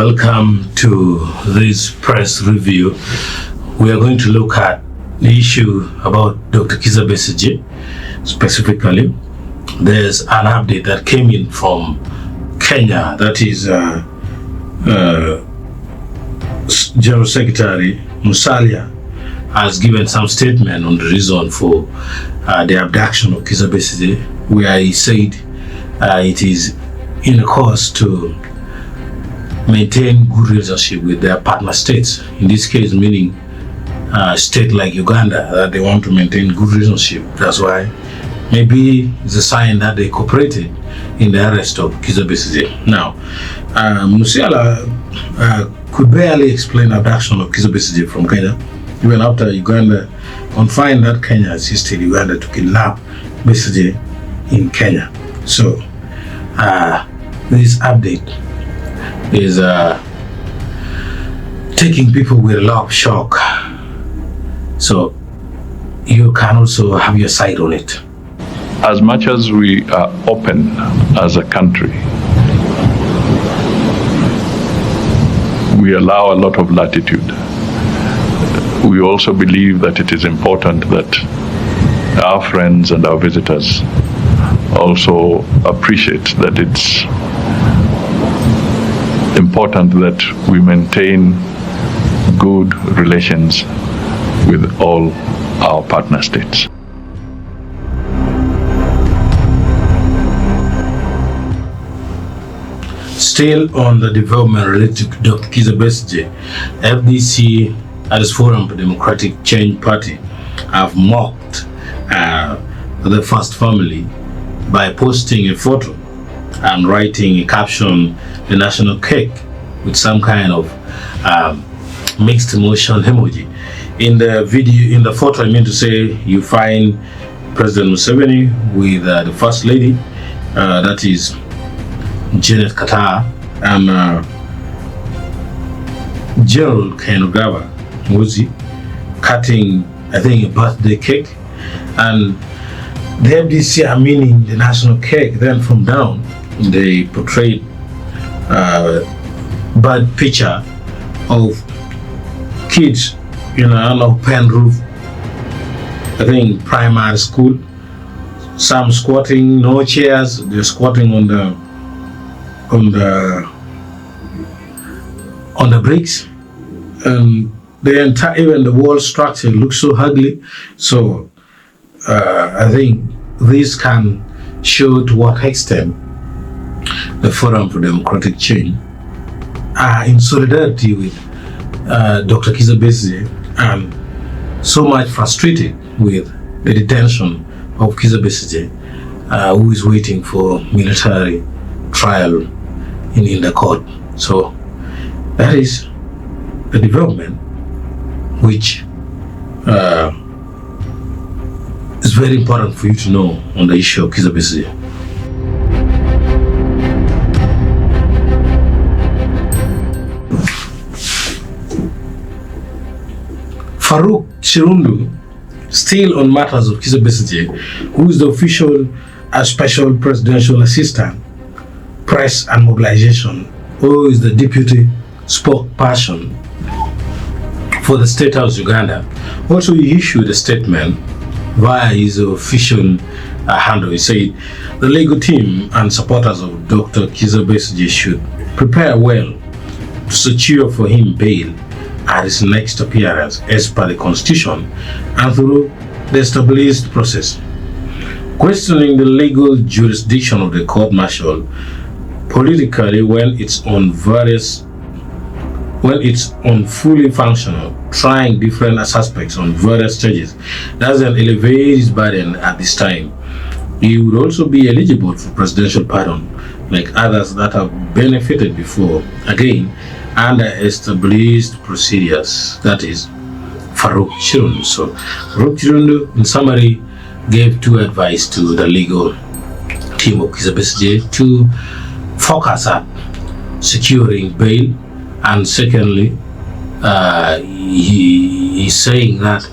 Welcome to this press review. We are going to look at the issue about Dr. Kiza Besigye. Specifically, there's an update that came in from Kenya, that is General Secretary Musalia has given some statement on the reason for the abduction of Kiza Besigye, where he said it is in a course to maintain good relationship with their partner states. In this case, meaning a state like Uganda, that they want to maintain good relationship. That's why maybe it's a sign that they cooperated in the arrest of Kiza Besigye. Now, Musiala could barely explain abduction of Kiza Besigye from Kenya, even after Uganda confined that Kenya assisted Uganda to kidnap Besigye in Kenya. So, this update is taking people with a lot of shock. So, you can also have your side on it. As much as we are open as a country, we allow a lot of latitude. We also believe that it is important that our friends and our visitors also appreciate that it's important that we maintain good relations with all our partner states. Still on the development related to Dr. Kiza Besigye, FDC at its Forum for Democratic Change Party have mocked the first family by posting a photo and writing a caption, "the national cake," with some kind of mixed emotion emoji. In the video, in the photo, I mean to say, you find President Museveni with the First Lady, that is Janet Katara, and General Kainerugaba Muzi cutting, I think, a birthday cake, and the FDC are meaning the national cake. Then from down, they portrayed bad picture of kids in an open roof, I think primary school, some squatting, no chairs, they're squatting on the bricks, and the entire, even the wall structure looks so ugly. So I think this can show to what extent the Forum for Democratic Change are in solidarity with Dr. Kiza Besigye and so much frustrated with the detention of Kiza Besigye, who is waiting for military trial in the court. So that is the development which is very important for you to know on the issue of Kiza Besigye. Faruk still on matters of Kiza Besigye, who is the official special presidential assistant, press and mobilization, who is the deputy spokesperson for the State House Uganda. Also, he issued a statement via his official handle. He said the legal team and supporters of Dr. Kiza Besigye should prepare well to secure for him bail at his next appearance as per the Constitution and through the established process. Questioning the legal jurisdiction of the court-martial politically when it's on fully functional, trying different aspects on various stages, doesn't elevate his burden at this time. He would also be eligible for presidential pardon like others that have benefited before, again under established procedures. That is Faruk Chirundu. So Faruk Chirundu, in summary, gave two advice to the legal team of Kiza Besigye to focus on securing bail, and secondly, he's saying that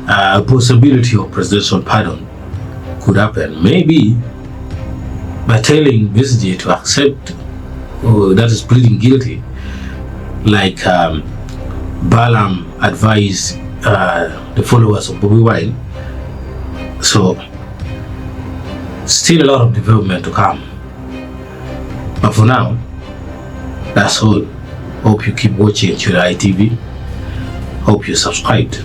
a possibility of presidential pardon could happen, maybe by telling Besigye to accept, that is pleading guilty, like Balaam advised the followers of Bobby Wine. So still a lot of development to come. But for now, that's all. Hope you keep watching Chura TV. Hope you're subscribed.